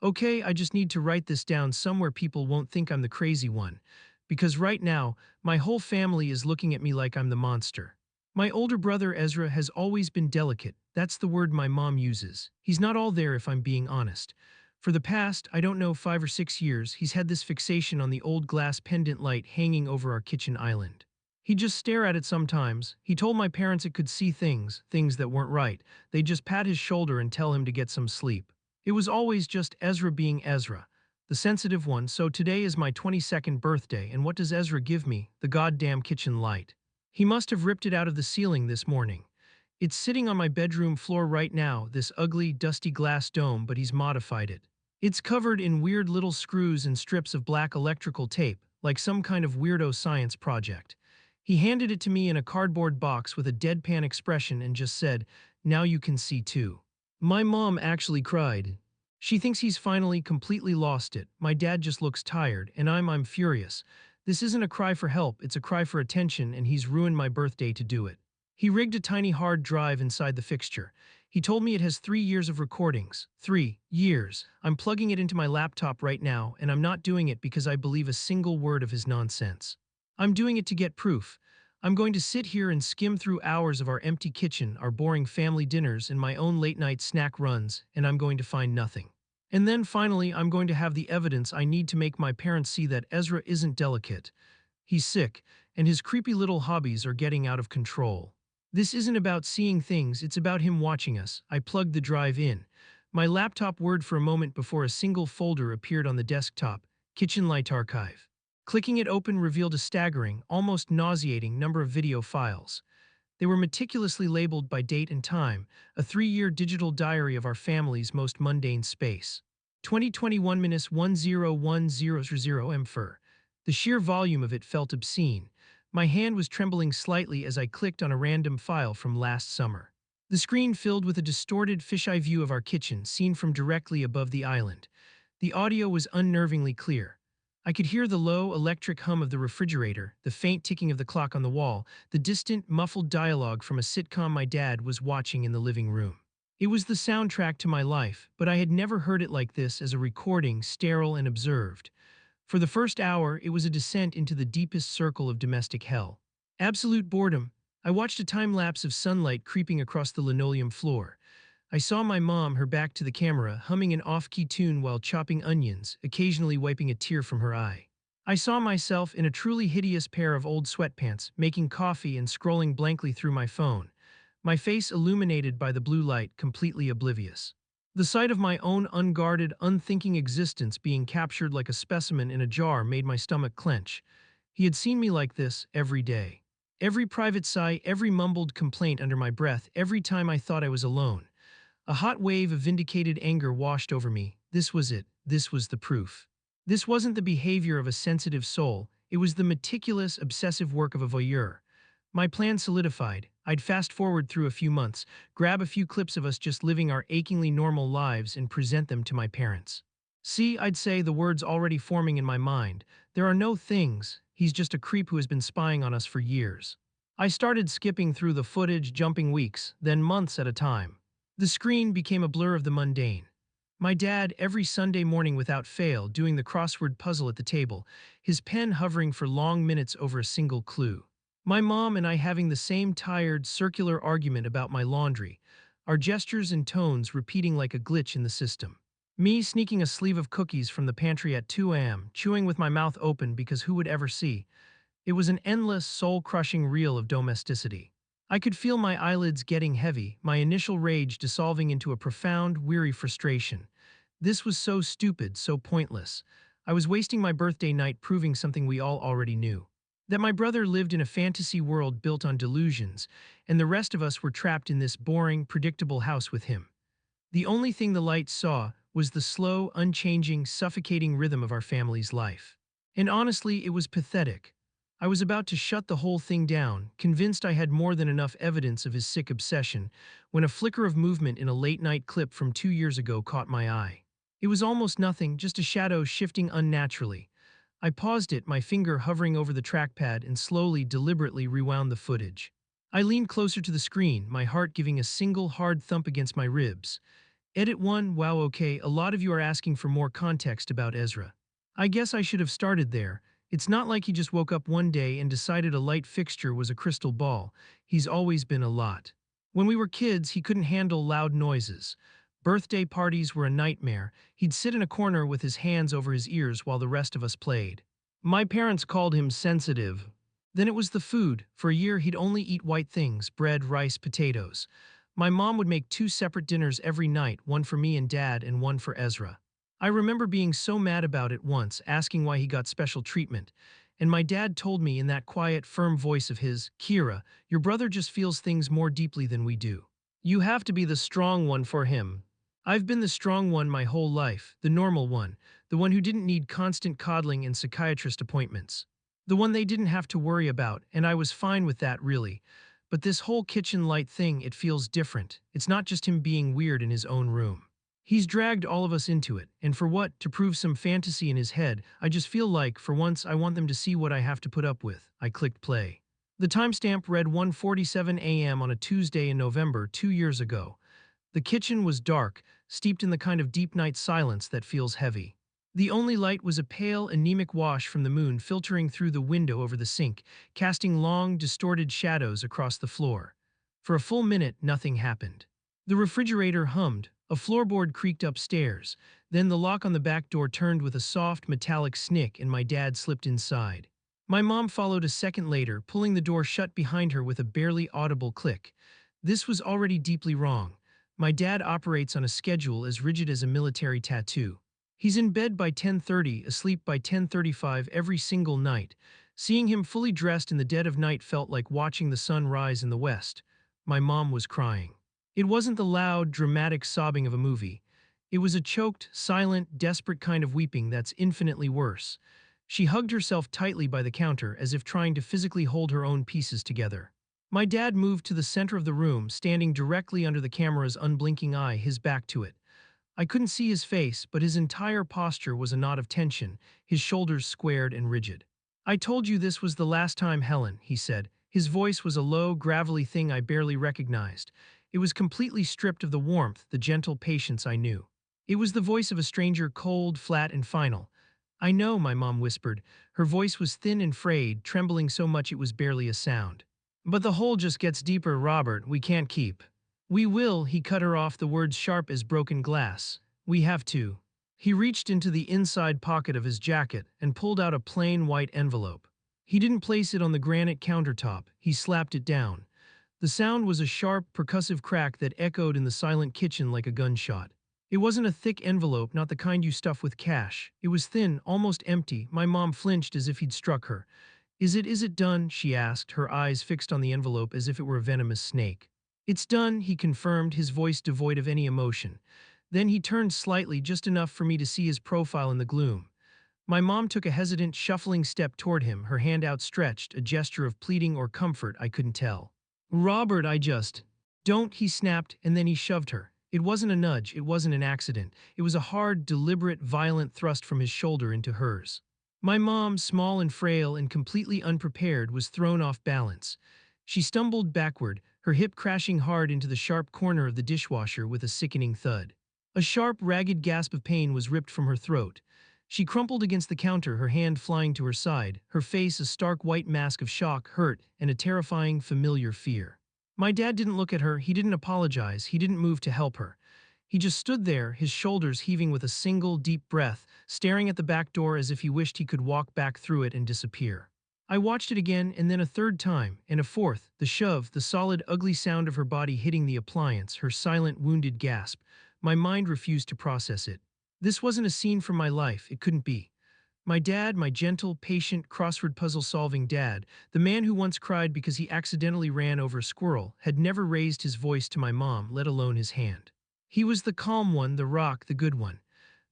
Okay, I just need to write this down somewhere people won't think I'm the crazy one. Because right now, my whole family is looking at me like I'm the monster. My older brother Ezra has always been delicate. That's the word my mom uses. He's not all there if I'm being honest. For the past, I don't know, 5 or 6 years, he's had this fixation on the old glass pendant light hanging over our kitchen island. He'd just stare at it sometimes. He told my parents it could see things that weren't right. They'd just pat his shoulder and tell him to get some sleep. It was always just Ezra being Ezra, the sensitive one. So today is my 22nd birthday, and what does Ezra give me? The goddamn kitchen light. He must have ripped it out of the ceiling this morning. It's sitting on my bedroom floor right now, this ugly, dusty glass dome, but he's modified it. It's covered in weird little screws and strips of black electrical tape, like some kind of weirdo science project. He handed it to me in a cardboard box with a deadpan expression and just said, "Now you can see too." My mom actually cried. She thinks he's finally completely lost it. My dad just looks tired, and I'm furious. This isn't a cry for help, it's a cry for attention, and he's ruined my birthday to do it. He rigged a tiny hard drive inside the fixture. He told me it has 3 years of recordings. 3 years. I'm plugging it into my laptop right now, and I'm not doing it because I believe a single word of his nonsense. I'm doing it to get proof. I'm going to sit here and skim through hours of our empty kitchen, our boring family dinners, and my own late-night snack runs, and I'm going to find nothing. And then finally, I'm going to have the evidence I need to make my parents see that Ezra isn't delicate. He's sick, and his creepy little hobbies are getting out of control. This isn't about seeing things, it's about him watching us. I plugged the drive in. My laptop whirred for a moment before a single folder appeared on the desktop, Kitchen Light Archive. Clicking it open revealed a staggering, almost nauseating number of video files. They were meticulously labeled by date and time, a 3-year digital diary of our family's most mundane space. 2021-10100 M4. The sheer volume of it felt obscene. My hand was trembling slightly as I clicked on a random file from last summer. The screen filled with a distorted fisheye view of our kitchen, seen from directly above the island. The audio was unnervingly clear. I could hear the low, electric hum of the refrigerator, the faint ticking of the clock on the wall, the distant, muffled dialogue from a sitcom my dad was watching in the living room. It was the soundtrack to my life, but I had never heard it like this, as a recording, sterile and observed. For the first hour, it was a descent into the deepest circle of domestic hell. Absolute boredom. I watched a time-lapse of sunlight creeping across the linoleum floor. I saw my mom, her back to the camera, humming an off-key tune while chopping onions, occasionally wiping a tear from her eye. I saw myself in a truly hideous pair of old sweatpants, making coffee and scrolling blankly through my phone, my face illuminated by the blue light, completely oblivious. The sight of my own unguarded, unthinking existence being captured like a specimen in a jar made my stomach clench. He had seen me like this every day. Every private sigh, every mumbled complaint under my breath, every time I thought I was alone. A hot wave of vindicated anger washed over me. This was it. This was the proof. This wasn't the behavior of a sensitive soul. It was the meticulous, obsessive work of a voyeur. My plan solidified. I'd fast forward through a few months, grab a few clips of us just living our achingly normal lives and present them to my parents. "See," I'd say, the words already forming in my mind, "there are no things. He's just a creep who has been spying on us for years." I started skipping through the footage, jumping weeks, then months at a time. The screen became a blur of the mundane. My dad, every Sunday morning without fail, doing the crossword puzzle at the table, his pen hovering for long minutes over a single clue. My mom and I having the same tired, circular argument about my laundry, our gestures and tones repeating like a glitch in the system. Me sneaking a sleeve of cookies from the pantry at 2 a.m., chewing with my mouth open because who would ever see? It was an endless, soul-crushing reel of domesticity. I could feel my eyelids getting heavy, my initial rage dissolving into a profound, weary frustration. This was so stupid, so pointless. I was wasting my birthday night proving something we all already knew. That my brother lived in a fantasy world built on delusions, and the rest of us were trapped in this boring, predictable house with him. The only thing the light saw was the slow, unchanging, suffocating rhythm of our family's life. And honestly, it was pathetic. I was about to shut the whole thing down, convinced I had more than enough evidence of his sick obsession, when a flicker of movement in a late-night clip from 2 years ago caught my eye. It was almost nothing, just a shadow shifting unnaturally. I paused it, my finger hovering over the trackpad, and slowly, deliberately rewound the footage. I leaned closer to the screen, my heart giving a single hard thump against my ribs. Edit 1. Wow, okay, a lot of you are asking for more context about Ezra. I guess I should have started there. It's not like he just woke up one day and decided a light fixture was a crystal ball. He's always been a lot. When we were kids, he couldn't handle loud noises. Birthday parties were a nightmare. He'd sit in a corner with his hands over his ears while the rest of us played. My parents called him sensitive. Then it was the food. For a year, he'd only eat white things: bread, rice, potatoes. My mom would make two separate dinners every night, one for me and Dad and one for Ezra. I remember being so mad about it once, asking why he got special treatment. And my dad told me in that quiet, firm voice of his, "Kira, your brother just feels things more deeply than we do. You have to be the strong one for him." I've been the strong one my whole life, the normal one, the one who didn't need constant coddling and psychiatrist appointments. The one they didn't have to worry about, and I was fine with that, really. But this whole kitchen light thing, it feels different. It's not just him being weird in his own room. He's dragged all of us into it, and for what? To prove some fantasy in his head. I just feel like, for once, I want them to see what I have to put up with. I clicked play. The timestamp read 1:47 a.m. on a Tuesday in November 2 years ago. The kitchen was dark, steeped in the kind of deep night silence that feels heavy. The only light was a pale, anemic wash from the moon filtering through the window over the sink, casting long, distorted shadows across the floor. For a full minute, nothing happened. The refrigerator hummed, a floorboard creaked upstairs, then the lock on the back door turned with a soft, metallic snick and my dad slipped inside. My mom followed a second later, pulling the door shut behind her with a barely audible click. This was already deeply wrong. My dad operates on a schedule as rigid as a military tattoo. He's in bed by 10:30, asleep by 10:35 every single night. Seeing him fully dressed in the dead of night felt like watching the sun rise in the west. My mom was crying. It wasn't the loud, dramatic sobbing of a movie. It was a choked, silent, desperate kind of weeping that's infinitely worse. She hugged herself tightly by the counter as if trying to physically hold her own pieces together. My dad moved to the center of the room, standing directly under the camera's unblinking eye, his back to it. I couldn't see his face, but his entire posture was a knot of tension, his shoulders squared and rigid. "I told you this was the last time, Helen," he said. His voice was a low, gravelly thing I barely recognized. It was completely stripped of the warmth, the gentle patience I knew. It was the voice of a stranger, cold, flat, and final. "I know," my mom whispered. Her voice was thin and frayed, trembling so much it was barely a sound. "But the hole just gets deeper, Robert. We can't keep." "We will," he cut her off, the words sharp as broken glass. "We have to." He reached into the inside pocket of his jacket and pulled out a plain white envelope. He didn't place it on the granite countertop, he slapped it down. The sound was a sharp, percussive crack that echoed in the silent kitchen like a gunshot. It wasn't a thick envelope, not the kind you stuff with cash. It was thin, almost empty. My mom flinched as if he'd struck her. Is it done?" she asked, her eyes fixed on the envelope as if it were a venomous snake. "It's done," he confirmed, his voice devoid of any emotion. Then he turned slightly, just enough for me to see his profile in the gloom. My mom took a hesitant, shuffling step toward him, her hand outstretched, a gesture of pleading or comfort, I couldn't tell. "Robert, I just—" "Don't," he snapped, and then he shoved her. It wasn't a nudge, it wasn't an accident. It was a hard, deliberate, violent thrust from his shoulder into hers. My mom, small and frail and completely unprepared, was thrown off balance. She stumbled backward, her hip crashing hard into the sharp corner of the dishwasher with a sickening thud. A sharp, ragged gasp of pain was ripped from her throat. She crumpled against the counter, her hand flying to her side, her face a stark white mask of shock, hurt, and a terrifying, familiar fear. My dad didn't look at her, he didn't apologize, he didn't move to help her. He just stood there, his shoulders heaving with a single, deep breath, staring at the back door as if he wished he could walk back through it and disappear. I watched it again, and then a third time, and a fourth, the shove, the solid, ugly sound of her body hitting the appliance, her silent, wounded gasp. My mind refused to process it. This wasn't a scene from my life, it couldn't be. My dad, my gentle, patient, crossword puzzle-solving dad, the man who once cried because he accidentally ran over a squirrel, had never raised his voice to my mom, let alone his hand. He was the calm one, the rock, the good one.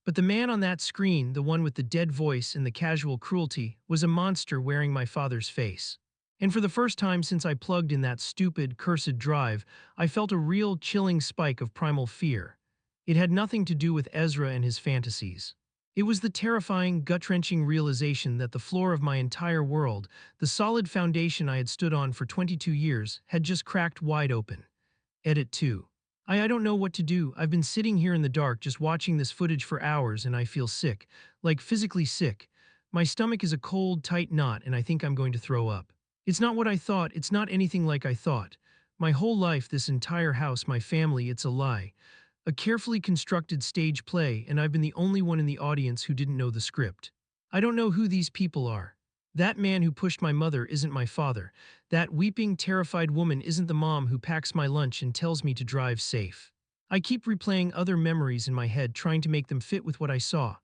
But the man on that screen, the one with the dead voice and the casual cruelty, was a monster wearing my father's face. And for the first time since I plugged in that stupid, cursed drive, I felt a real chilling spike of primal fear. It had nothing to do with Ezra and his fantasies. It was the terrifying, gut-wrenching realization that the floor of my entire world, the solid foundation I had stood on for 22 years, had just cracked wide open. Edit 2. I don't know what to do. I've been sitting here in the dark just watching this footage for hours and I feel sick, like physically sick. My stomach is a cold, tight knot and I think I'm going to throw up. It's not what I thought. It's not anything like I thought. My whole life, this entire house, my family, it's a lie. A carefully constructed stage play, and I've been the only one in the audience who didn't know the script. I don't know who these people are. That man who pushed my mother isn't my father. That weeping, terrified woman isn't the mom who packs my lunch and tells me to drive safe. I keep replaying other memories in my head, trying to make them fit with what I saw.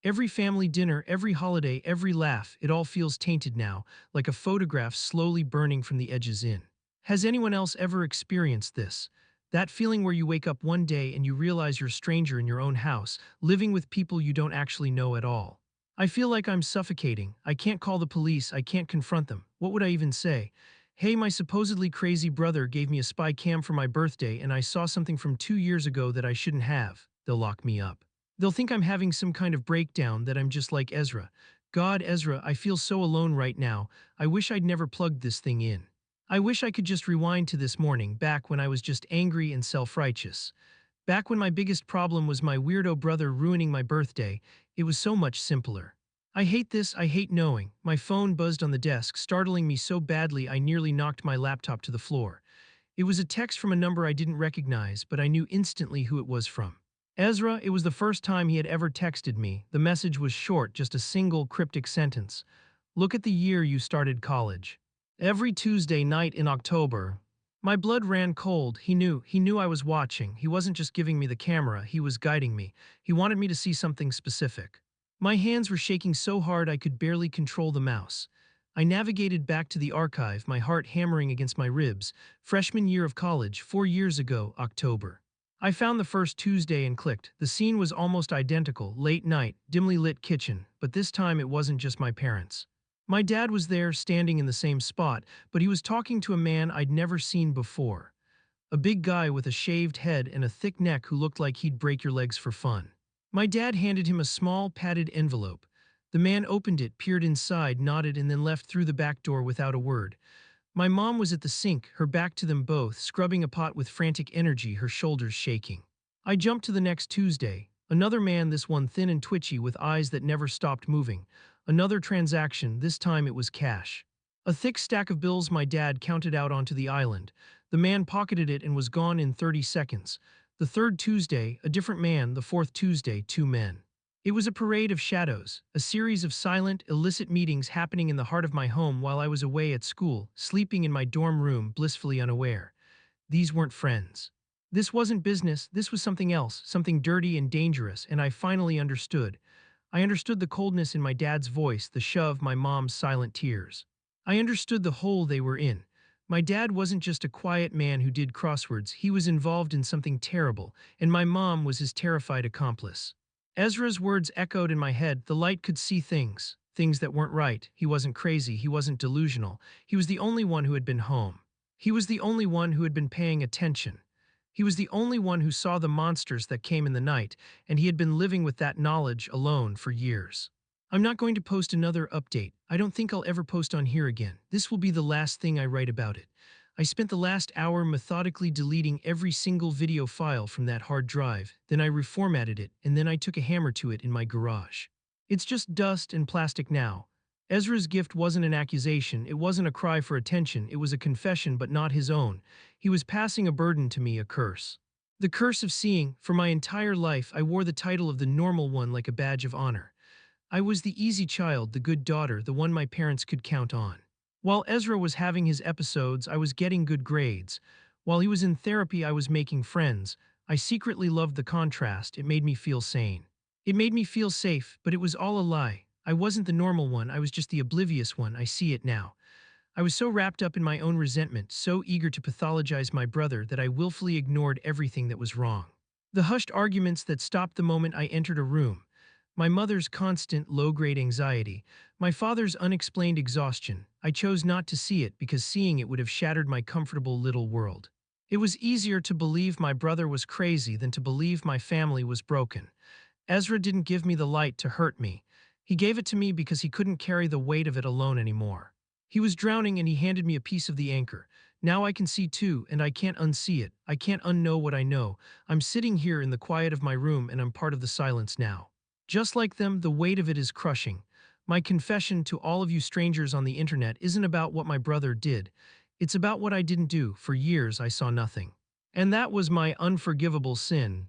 Every family dinner, every holiday, every laugh, it all feels tainted now, like a photograph slowly burning from the edges in. Has anyone else ever experienced this? That feeling where you wake up one day and you realize you're a stranger in your own house, living with people you don't actually know at all. I feel like I'm suffocating. I can't call the police. I can't confront them. What would I even say? Hey, my supposedly crazy brother gave me a spy cam for my birthday and I saw something from 2 years ago that I shouldn't have. They'll lock me up. They'll think I'm having some kind of breakdown, that I'm just like Ezra. God, Ezra, I feel so alone right now. I wish I'd never plugged this thing in. I wish I could just rewind to this morning, back when I was just angry and self-righteous. Back when my biggest problem was my weirdo brother ruining my birthday. It was so much simpler. I hate this, I hate knowing. My phone buzzed on the desk, startling me so badly I nearly knocked my laptop to the floor. It was a text from a number I didn't recognize, but I knew instantly who it was from. Ezra, it was the first time he had ever texted me. The message was short, just a single cryptic sentence. Look at the year you started college. Every Tuesday night in October. My blood ran cold. He knew I was watching. He wasn't just giving me the camera, he was guiding me. He wanted me to see something specific. My hands were shaking so hard I could barely control the mouse. I navigated back to the archive, my heart hammering against my ribs. Freshman year of college, 4 years ago, October. I found the first Tuesday and clicked. The scene was almost identical, late night, dimly lit kitchen, but this time it wasn't just my parents. My dad was there, standing in the same spot, but he was talking to a man I'd never seen before. A big guy with a shaved head and a thick neck who looked like he'd break your legs for fun. My dad handed him a small, padded envelope. The man opened it, peered inside, nodded, and then left through the back door without a word. My mom was at the sink, her back to them both, scrubbing a pot with frantic energy, her shoulders shaking. I jumped to the next Tuesday. Another man, this one thin and twitchy with eyes that never stopped moving. Another transaction, this time it was cash. A thick stack of bills my dad counted out onto the island. The man pocketed it and was gone in 30 seconds. The third Tuesday, a different man. The fourth Tuesday, two men. It was a parade of shadows, a series of silent, illicit meetings happening in the heart of my home while I was away at school, sleeping in my dorm room, blissfully unaware. These weren't friends. This wasn't business, this was something else, something dirty and dangerous, and I finally understood. I understood the coldness in my dad's voice, the shove, my mom's silent tears. I understood the hole they were in. My dad wasn't just a quiet man who did crosswords, he was involved in something terrible, and my mom was his terrified accomplice. Ezra's words echoed in my head. The light could see things, things that weren't right. He wasn't crazy, he wasn't delusional. He was the only one who had been home. He was the only one who had been paying attention. He was the only one who saw the monsters that came in the night, and he had been living with that knowledge alone for years. I'm not going to post another update. I don't think I'll ever post on here again. This will be the last thing I write about it. I spent the last hour methodically deleting every single video file from that hard drive, then I reformatted it, and then I took a hammer to it in my garage. It's just dust and plastic now. Ezra's gift wasn't an accusation, it wasn't a cry for attention, it was a confession but not his own. He was passing a burden to me, a curse. The curse of seeing. For my entire life, I wore the title of the normal one like a badge of honor. I was the easy child, the good daughter, the one my parents could count on. While Ezra was having his episodes, I was getting good grades. While he was in therapy, I was making friends. I secretly loved the contrast. It made me feel sane. It made me feel safe, but it was all a lie. I wasn't the normal one, I was just the oblivious one. I see it now. I was so wrapped up in my own resentment, so eager to pathologize my brother, that I willfully ignored everything that was wrong. The hushed arguments that stopped the moment I entered a room. My mother's constant, low-grade anxiety. My father's unexplained exhaustion. I chose not to see it because seeing it would have shattered my comfortable little world. It was easier to believe my brother was crazy than to believe my family was broken. Ezra didn't give me the light to hurt me. He gave it to me because he couldn't carry the weight of it alone anymore. He was drowning and he handed me a piece of the anchor. Now I can see too, and I can't unsee it. I can't unknow what I know. I'm sitting here in the quiet of my room, and I'm part of the silence now. Just like them, the weight of it is crushing. My confession to all of you strangers on the internet isn't about what my brother did. It's about what I didn't do. For years, I saw nothing. And that was my unforgivable sin.